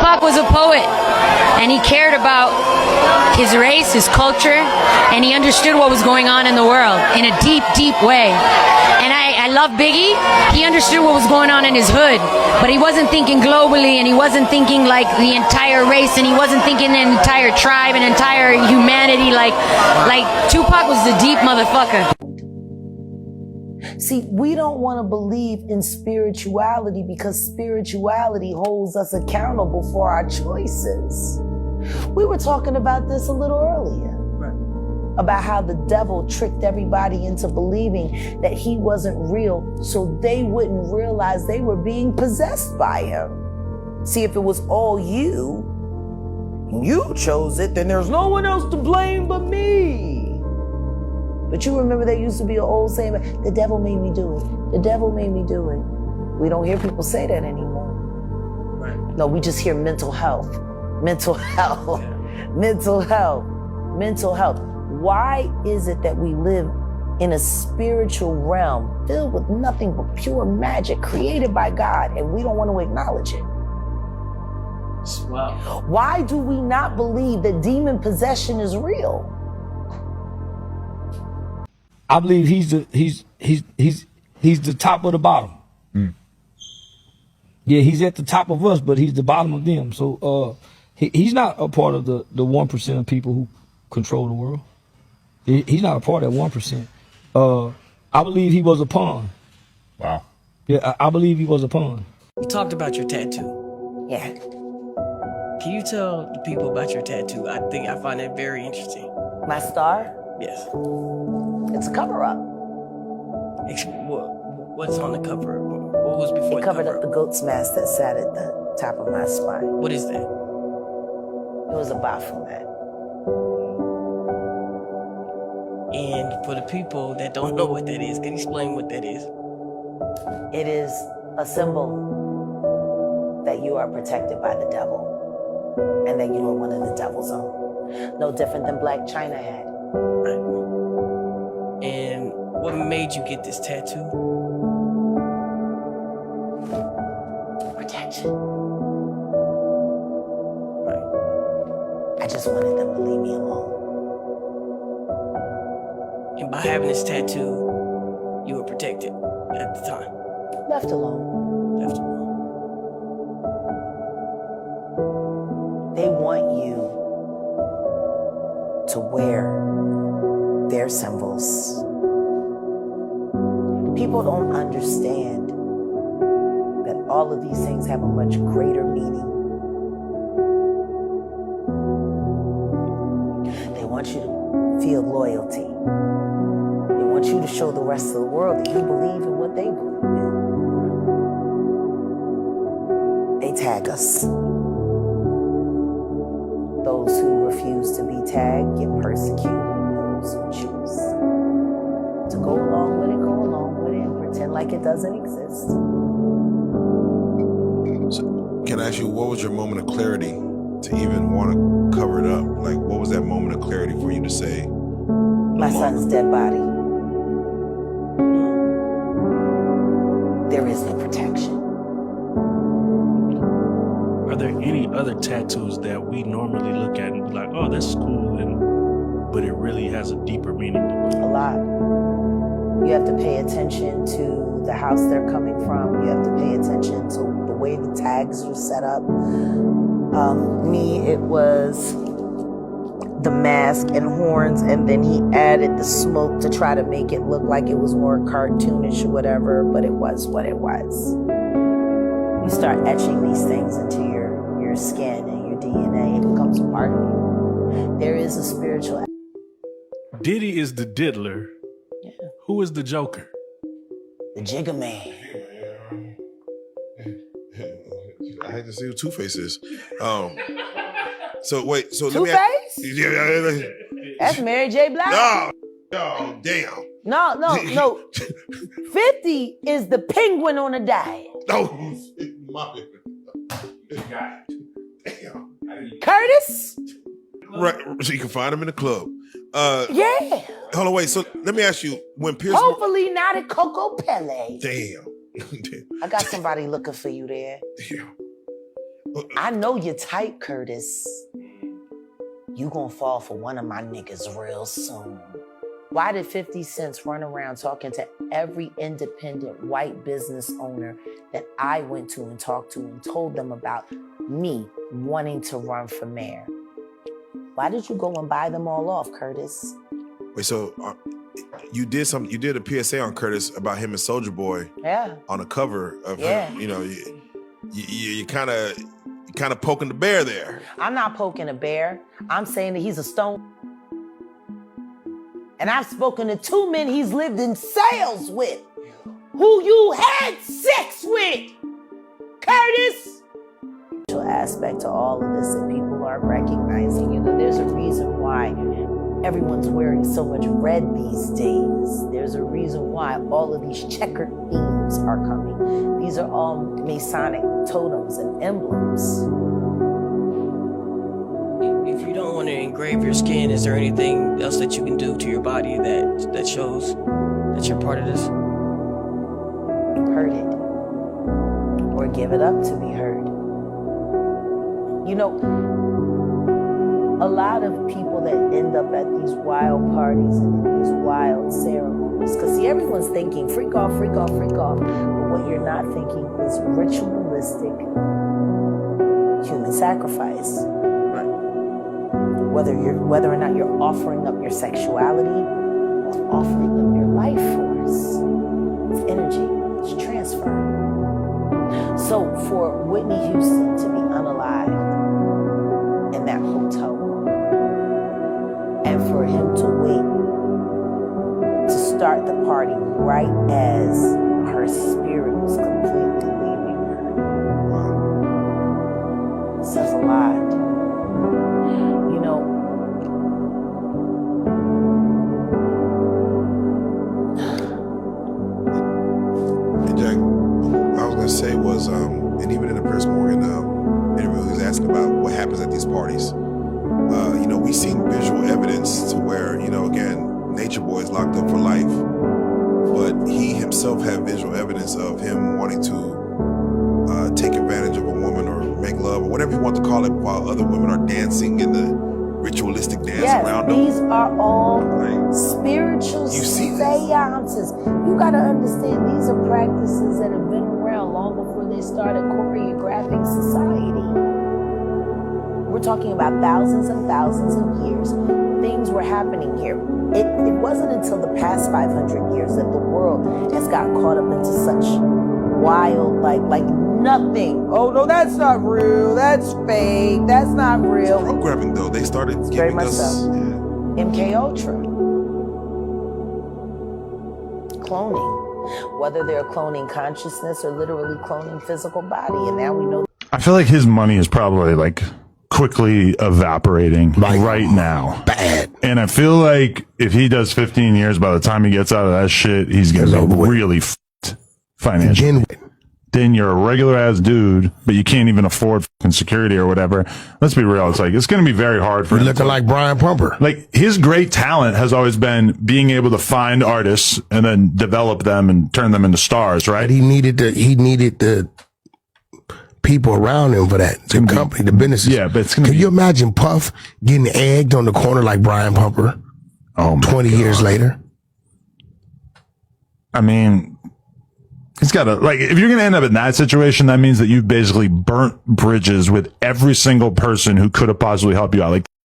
Tupac was a poet, and he cared about his race, his culture, and he understood what was going on in the world in a deep, deep way. And I love Biggie. He understood what was going on in his hood, but he wasn't thinking globally, and he wasn't thinking like the entire race, and he wasn't thinking the entire tribe and entire humanity. Like Tupac was the deep motherfucker. See, we don't want to believe in spirituality because spirituality holds us accountable for our choices. We were talking about this a little earlier. About how the devil tricked everybody into believing that he wasn't real so they wouldn't realize they were being possessed by him. See, if it was all you chose it, then there's no one else to blame but me. But you remember there used to be an old saying, the devil made me do it. The devil made me do it. We don't hear people say that anymore. Right. No, we just hear mental health. Mental health. Yeah. Mental health. Mental health. Why is it that we live in a spiritual realm filled with nothing but pure magic created by God and we don't want to acknowledge it? Wow. Why do we not believe that demon possession is real? I believe he's the top of the bottom. Mm. Yeah, he's at the top of us, but he's the bottom of them. So he's not a part of the 1% of people who control the world. He's not a part of that 1%. I believe he was a pawn. Wow. Yeah, I believe he was a pawn. You talked about your tattoo. Yeah. Can you tell the people about your tattoo? I find that very interesting. My star? Yes. It's a cover-up. What's on the cover? What was before it the covered cover? up the goat's mask that sat at the top of my spine. What is that? It was a Baphomet. And for the people that don't know what that is, can you explain what that is? It is a symbol that you are protected by the devil and that you are one of the devil's own. No different than Black China had. Right. And what made you get this tattoo? Protection. Right. I just wanted them to leave me alone. And by having this tattoo, you were protected at the time. Left alone. Left alone. They want you to wear their symbols. People don't understand that all of these things have a much greater meaning. They want you to feel loyalty. They want you to show the rest of the world that you believe in what they believe in. They tag us. Those who refuse to be tagged get persecuted. Those who choose to go along with it, go along with it and pretend like it doesn't exist. So, can I ask you, what was your moment of clarity to even want to cover it up? Like, what was that moment of clarity for you to say, My son's dead body. There is no protection. Are there any other tattoos that we normally look at and be like, oh, that's cool, but it really has a deeper meaning to it? A lot. You have to pay attention to the house they're coming from. You have to pay attention to the way the tags are set up. Me, it was the mask and horns, and then he added the smoke to try to make it look like it was more cartoonish or whatever, but it was what it was. You start etching these things into your skin and your DNA, it becomes a part of you. There is a spiritual. Diddy is the diddler. Yeah. Who is the Joker? The Jigga Man. I hate to see who Two-Face is. So wait, so let me Two-Face? Yeah. That's Mary J. Blige. Oh, damn. No. 50 is the penguin on a diet. Oh, my. Damn. Curtis? Right, so you can find him in the club. Yeah. Hold on, wait. So let me ask you, when Pierce... Hopefully not at Coco Pele. Damn. I got somebody looking for you there. Damn. I know you're tight, Curtis. You gonna fall for one of my niggas real soon. Why did 50 Cent run around talking to every independent white business owner that I went to and talked to and told them about me wanting to run for mayor? Why did you go and buy them all off, Curtis? Wait, so you did a PSA on Curtis about him and Soulja Boy. Yeah. On the cover of Yeah. him. You know, you kind of poking the bear there. I'm not poking a bear. I'm saying that he's a stone. And I've spoken to 2 men he's lived in sales with, who you had sex with, Curtis. Aspect to all of this that people aren't recognizing. You know, there's a reason why everyone's wearing so much red these days. There's a reason why all of these checkered themes are coming. These are all Masonic totems and emblems. If you don't want to engrave your skin, is there anything else that you can do to your body that shows that you're part of this? Hurt it. Or give it up to be heard. You know, a lot of people that end up at these wild parties and in these wild ceremonies, because see, everyone's thinking freak off, freak off, freak off. But what you're not thinking is ritualistic human sacrifice. Whether or not you're offering up your sexuality or offering up your life force. It's energy, it's transfer. So for Whitney Houston to be unalived in that hotel room, and for him to wait to start the party right as her spirit was completely leaving her, says a lot. You know, And Jack, what I was gonna say was, and even in the Piers Morgan interview, he was asking about what happens at these parties. You know, we've seen visual evidence to where, you know, again, Nature Boy is locked up for life, but he himself had visual evidence of him wanting to take advantage of a woman or make love or whatever you want to call it, while other women are dancing in the ritualistic dance around him. These are all spiritual You see this? seances. You gotta understand, these are practices that have been around long before they started choreographing society. We're talking about thousands and thousands of years. Things were happening here. It wasn't until the past 500 years that the world has got caught up into such wild, like nothing. Oh no, that's not real. That's fake. That's not real. Programming though, they started Very giving much us. so. Yeah. MK Ultra. Cloning. Whether they're cloning consciousness or literally cloning physical body. And now we know. I feel like his money is probably like quickly evaporating right now. Bad. And I feel like if he does 15 years, by the time he gets out of that shit, he's going to be really f***ed financially. Then you're a regular ass dude, but you can't even afford fucking security or whatever. Let's be real. It's like, it's going to be very hard for him. Looking like Brian Pumper. Like, his great talent has always been being able to find artists and then develop them and turn them into stars, right? But he needed the people around him for that. The company, the businesses. Yeah, but it's going to Can you imagine Puff getting egged on the corner like Brian Pumper? Oh, 20 years later? I mean, it's got to, like, if you're going to end up in that situation, that means that you've basically burnt bridges with every single person who could have possibly helped you out. Like,